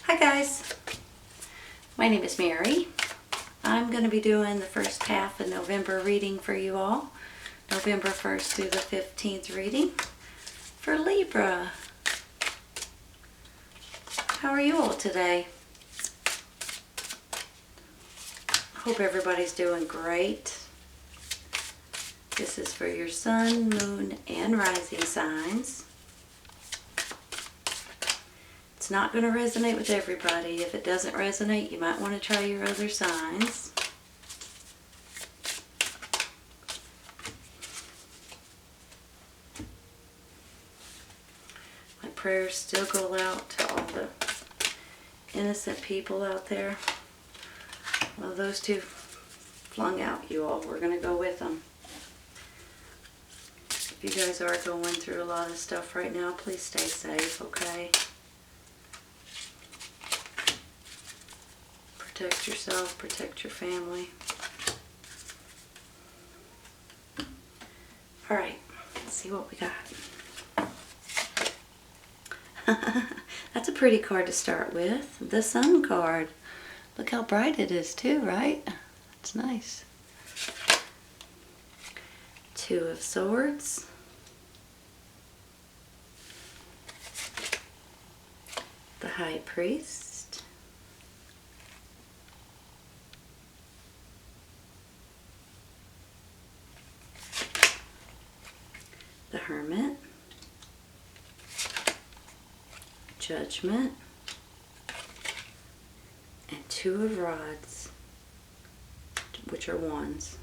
Hi guys, my name is Mary. I'm going to be doing the first half of November reading for you all. November 1st through the 15th reading for Libra. How are you all today? Hope everybody's doing great. This is for your sun, moon, and rising signs. It's not going to resonate with everybody. If it doesn't resonate, you might want to try your other signs. My prayers still go out to all the innocent people out there. Well, those two flung out, you all. We're going to go with them. If you guys are going through a lot of stuff right now, please stay safe, okay? Protect yourself, protect your family. Alright, let's see what we got. That's a pretty card to start with. The Sun card. Look how bright it is too, right? That's nice. Two of Swords. The High Priest. The Hermit. Judgment. And Two of Rods, which are wands.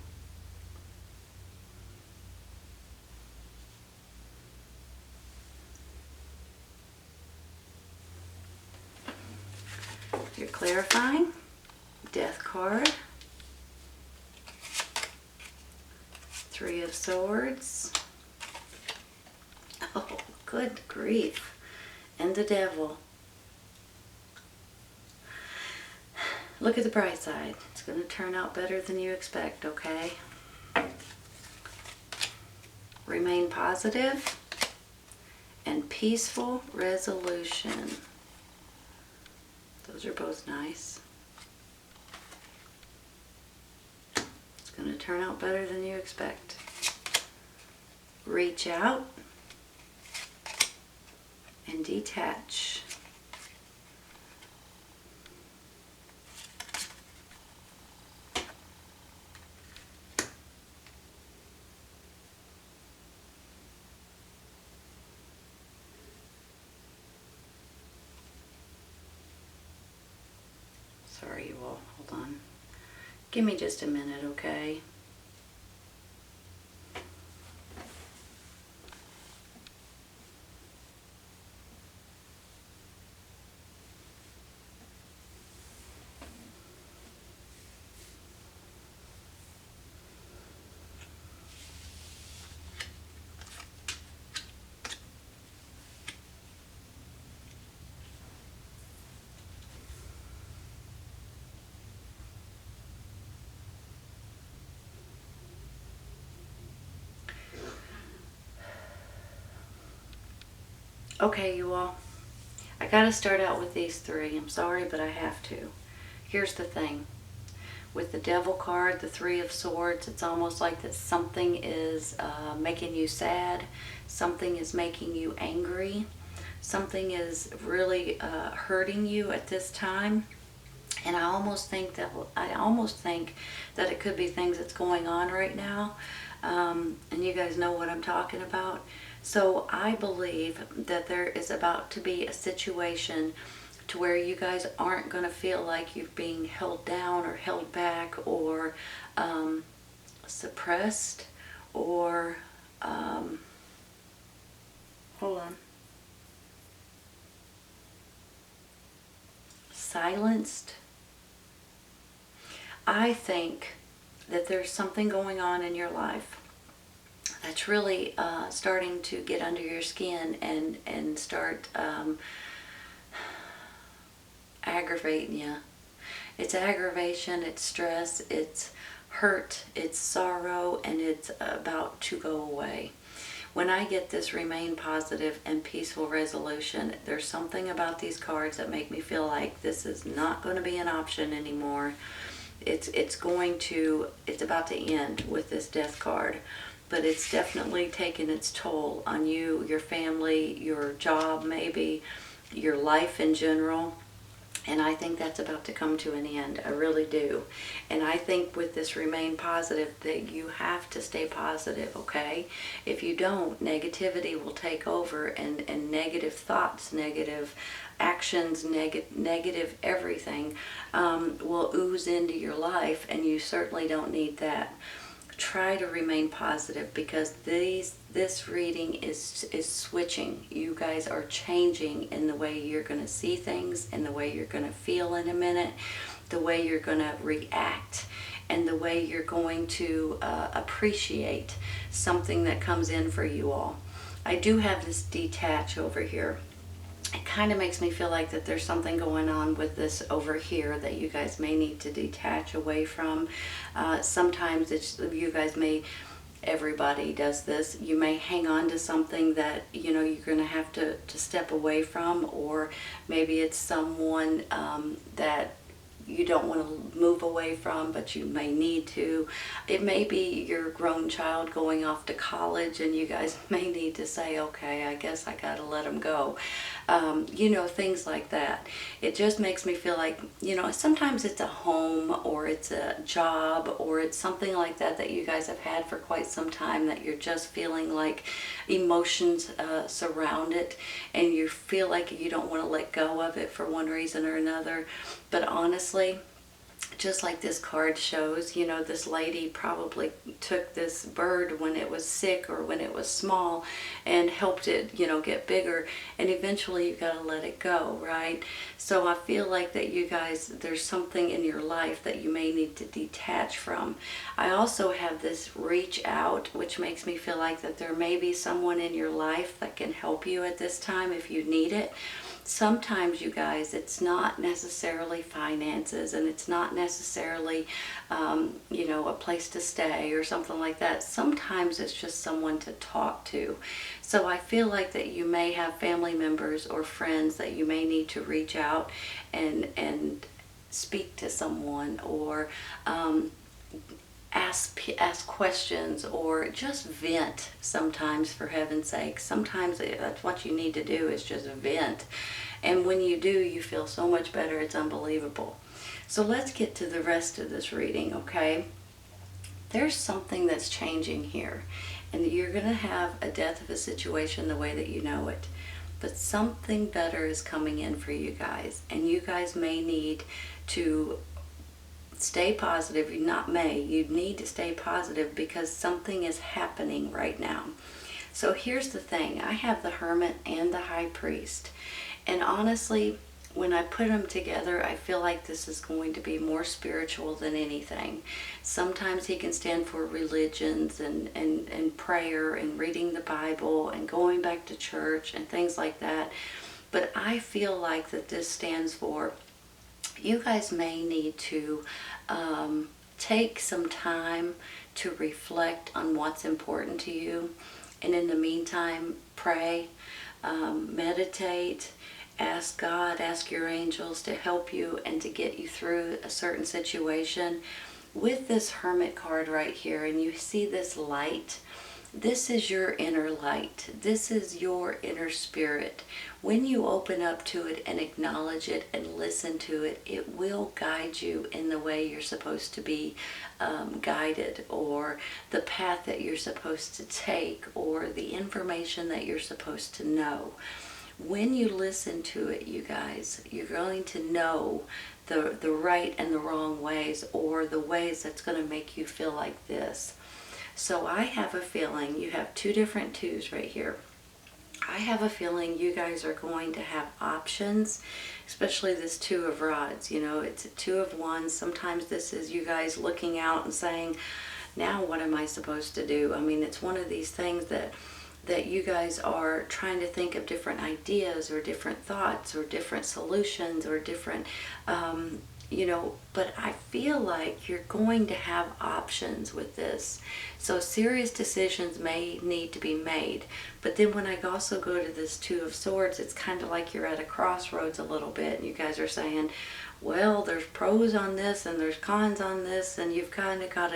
You're clarifying. Death card. Three of Swords. Oh, good grief. And the Devil. Look at the bright side. It's going to turn out better than you expect, okay? Remain positive and peaceful resolution. Those are both nice. It's going to turn out better than you expect. Reach out and detach. Sorry, you all. Hold on. Give me just a minute, okay? Okay, you all. I gotta start out with these three. I'm sorry, but I have to. Here's the thing. With the Devil card, the Three of Swords, it's almost like that something is making you sad. Something is making you angry. Something is really hurting you at this time. And I almost think that it could be things that's going on right now. And you guys know what I'm talking about. So I believe that there is about to be a situation to where you guys aren't going to feel like you're being held down or held back or suppressed or hold on, silenced. I think that there's something going on in your life that's really starting to get under your skin and start aggravating you. It's aggravation, it's stress, it's hurt, it's sorrow, and it's about to go away. When I get this remain positive and peaceful resolution, there's something about these cards that make me feel like this is not going to be an option anymore. It's about to end with this death card, but it's definitely taken its toll on you, your family, your job, maybe your life in general. And I think that's about to come to an end. I really do. And I think with this remain positive that you have to stay positive, okay? If you don't, negativity will take over, and negative thoughts, negative actions, negative everything will ooze into your life, and you certainly don't need that. Try to remain positive, because this reading is switching. You guys are changing in the way you're going to see things, in the way you're going to feel in a minute, the way you're going to react, and the way you're going to appreciate something that comes in for you all. I do have this detach over here. It kind of makes me feel like that there's something going on with this over here that you guys may need to detach away from. Sometimes you guys may, everybody does this, you may hang on to something that you're going to have to step away from, or maybe it's someone that you don't want to move away from, but you may need to. It may be your grown child going off to college, and you guys may need to say, okay, I guess I got to let them go. Things like that. It just makes me feel like, sometimes it's a home, or it's a job, or it's something like that you guys have had for quite some time, that you're just feeling like emotions surround it, and you feel like you don't want to let go of it for one reason or another. But honestly, just like this card shows, this lady probably took this bird when it was sick or when it was small and helped it, get bigger, and eventually you got to let it go, right? So I feel like that you guys, there's something in your life that you may need to detach from. I also have this reach out, which makes me feel like that there may be someone in your life that can help you at this time if you need it. Sometimes, you guys, it's not necessarily finances, and it's not necessarily, a place to stay or something like that. Sometimes it's just someone to talk to. So I feel like that you may have family members or friends that you may need to reach out and speak to someone, or ask questions, or just vent sometimes, for heaven's sake. Sometimes that's what you need to do, is just vent. And when you do, you feel so much better. It's unbelievable. So let's get to the rest of this reading, okay? There's something that's changing here, and you're going to have a death of a situation the way that you know it. But something better is coming in for you guys, and you guys may need to stay positive. You need to stay positive, because something is happening right now. So here's the thing. I have the Hermit and the High Priest. And honestly, when I put them together, I feel like this is going to be more spiritual than anything. Sometimes he can stand for religions and prayer and reading the Bible and going back to church and things like that. But I feel like that this stands for, you guys may need to take some time to reflect on what's important to you. And in the meantime, pray, meditate, ask God, ask your angels to help you and to get you through a certain situation. With this Hermit card right here, and you see this light, this is your inner light. This is your inner spirit. When you open up to it and acknowledge it and listen to it, it will guide you in the way you're supposed to be guided, or the path that you're supposed to take, or the information that you're supposed to know. When you listen to it, you guys, you're going to know the right and the wrong ways, or the ways that's going to make you feel like this. So I have a feeling, you have two different twos right here. I have a feeling you guys are going to have options, especially this Two of Rods. It's a Two of Wands. Sometimes this is you guys looking out and saying, now what am I supposed to do? I mean, it's one of these things that you guys are trying to think of different ideas, or different thoughts, or different solutions, or different but I feel like you're going to have options with this. So serious decisions may need to be made. But then when I also go to this Two of Swords, it's kind of like you're at a crossroads a little bit. And you guys are saying, well, there's pros on this and there's cons on this. And you've kind of got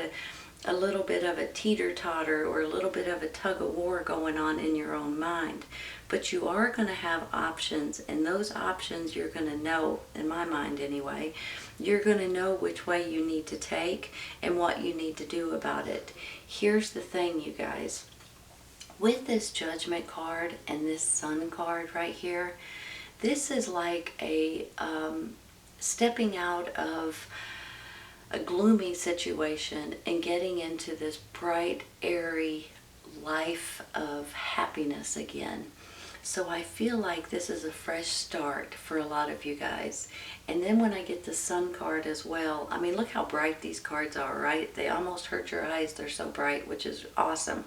a little bit of a teeter-totter or a little bit of a tug-of-war going on in your own mind. But you are going to have options, and those options you're going to know, in my mind anyway, you're going to know which way you need to take and what you need to do about it. Here's the thing, you guys. With this Judgment card and this Sun card right here, this is like a stepping out of a gloomy situation and getting into this bright, airy life of happiness again. So I feel like this is a fresh start for a lot of you guys. And then when I get the Sun card as well, I mean, look how bright these cards are, right? They almost hurt your eyes. They're so bright, which is awesome.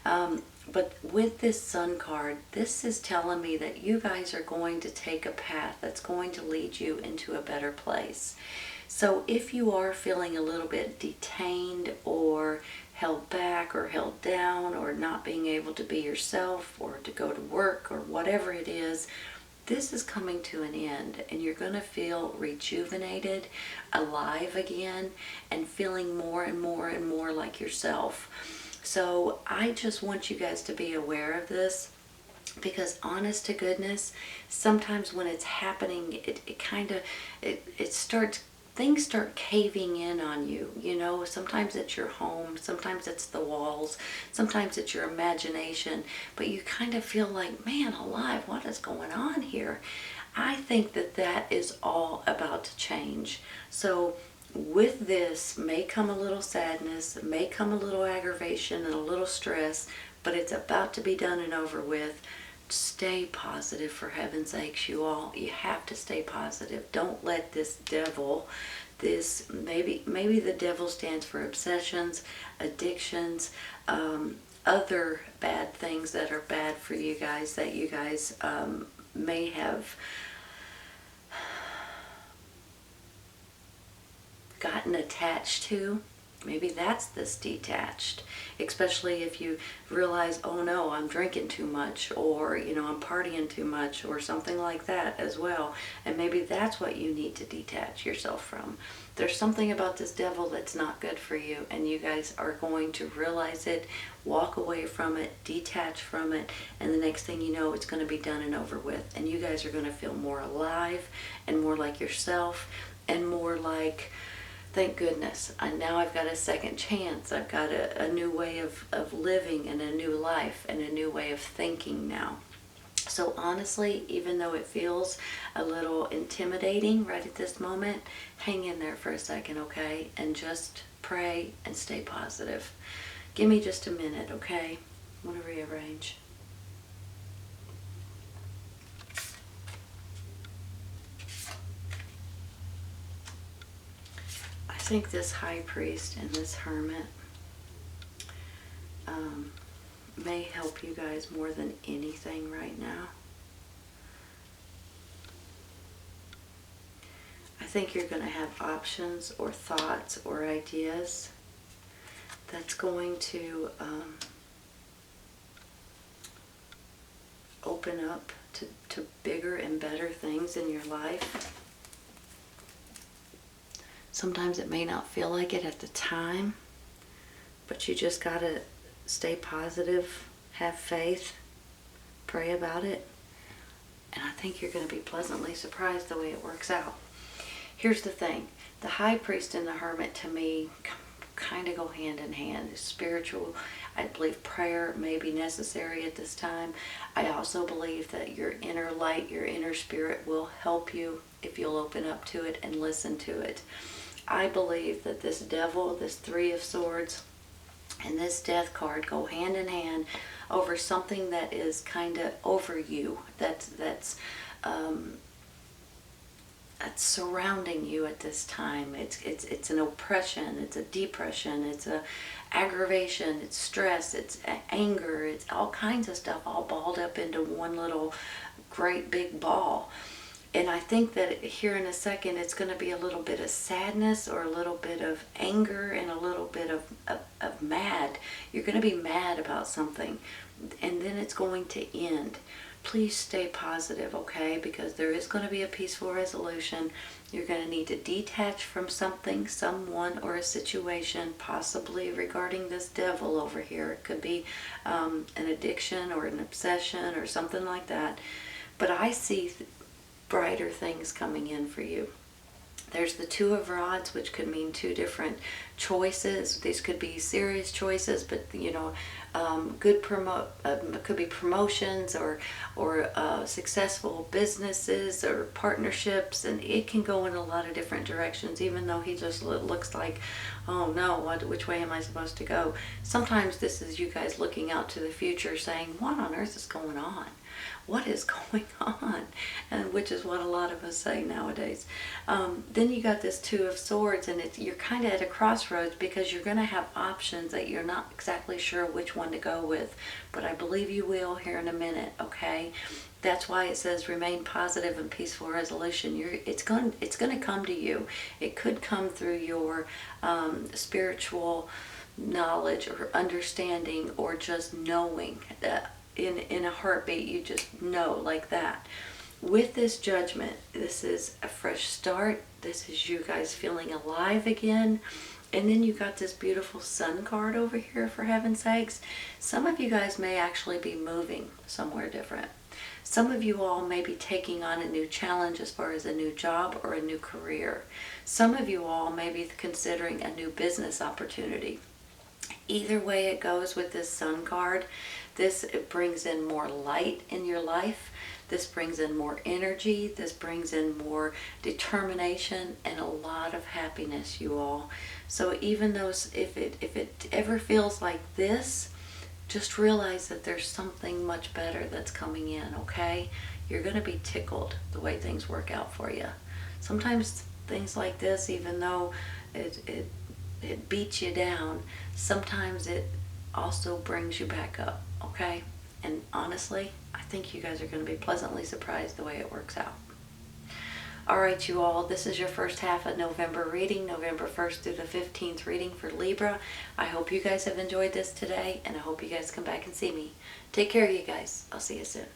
But with this Sun card, this is telling me that you guys are going to take a path that's going to lead you into a better place. So if you are feeling a little bit detained or held back or held down or not being able to be yourself or to go to work or whatever it is, this is coming to an end and you're going to feel rejuvenated, alive again, and feeling more and more and more like yourself. So I just want you guys to be aware of this, because honest to goodness, sometimes when it's happening, it starts, things start caving in on you. Sometimes it's your home, sometimes it's the walls, sometimes it's your imagination, but you kind of feel like, man alive, what is going on here? I think that is all about to change. So with this may come a little sadness, may come a little aggravation and a little stress, but it's about to be done and over with. Stay positive, for heaven's sakes, you all. You have to stay positive. Don't let this devil, maybe the devil stands for obsessions, addictions, other bad things that are bad for you guys, that you guys may have gotten attached to. Maybe that's this detached, especially if you realize, oh no, I'm drinking too much, or I'm partying too much, or something like that as well. And maybe that's what you need to detach yourself from. There's something about this devil that's not good for you, and you guys are going to realize it, walk away from it, detach from it, and the next thing you know, it's going to be done and over with. And you guys are going to feel more alive and more like yourself and more like, thank goodness, now I've got a second chance. I've got a new way of living and a new life and a new way of thinking now. So honestly, even though it feels a little intimidating right at this moment, hang in there for a second, okay? And just pray and stay positive. Give me just a minute, okay? I'm going to rearrange. I think this High Priest and this Hermit may help you guys more than anything right now. I think you're going to have options or thoughts or ideas that's going to open up to bigger and better things in your life. Sometimes it may not feel like it at the time, but you just got to stay positive, have faith, pray about it, and I think you're going to be pleasantly surprised the way it works out. Here's the thing. The High Priest and the Hermit, to me, kind of go hand in hand. Spiritual, I believe prayer may be necessary at this time. I also believe that your inner light, your inner spirit will help you if you'll open up to it and listen to it. I believe that this devil, this Three of Swords, and this Death card go hand in hand over something that is kind of over you, that's surrounding you at this time. It's an oppression, it's a depression, it's a aggravation, it's stress, it's anger, it's all kinds of stuff all balled up into one little great big ball. And I think that here in a second it's going to be a little bit of sadness or a little bit of anger and a little bit of mad. You're going to be mad about something, and then it's going to end. Please stay positive, okay? Because there is going to be a peaceful resolution. You're going to need to detach from something, someone, or a situation, possibly regarding this devil over here. It could be an addiction or an obsession or something like that. But I see brighter things coming in for you. There's the Two of Rods, which could mean two different choices. These could be serious choices, but could be promotions or successful businesses or partnerships, and it can go in a lot of different directions. Even though he just looks like, oh no, which way am I supposed to go? Sometimes this is you guys looking out to the future, saying, what on earth is going on? What is going on? And which is what a lot of us say nowadays. Then you got this Two of Swords, and you're kind of at a crossroads because you're going to have options that you're not exactly sure which one to go with. But I believe you will here in a minute, okay? That's why it says remain positive and peaceful resolution. It's going to come to you. It could come through your spiritual knowledge or understanding, or just knowing that in a heartbeat, you just know like that. With this Judgment, this is a fresh start. This is you guys feeling alive again. And then you got this beautiful Sun card over here, for heaven's sakes. Some of you guys may actually be moving somewhere different. Some of you all may be taking on a new challenge as far as a new job or a new career. Some of you all may be considering a new business opportunity. Either way it goes with this Sun card, it brings in more light in your life. This brings in more energy. This brings in more determination and a lot of happiness, you all. So even though if it ever feels like this, just realize that there's something much better that's coming in, okay? You're going to be tickled the way things work out for you. Sometimes things like this, even though it beats you down, sometimes it also brings you back up, okay? And honestly, I think you guys are going to be pleasantly surprised the way it works out. All right, you all, this is your first half of November reading, November 1st through the 15th reading for Libra. I hope you guys have enjoyed this today, and I hope you guys come back and see me. Take care, you guys. I'll see you soon.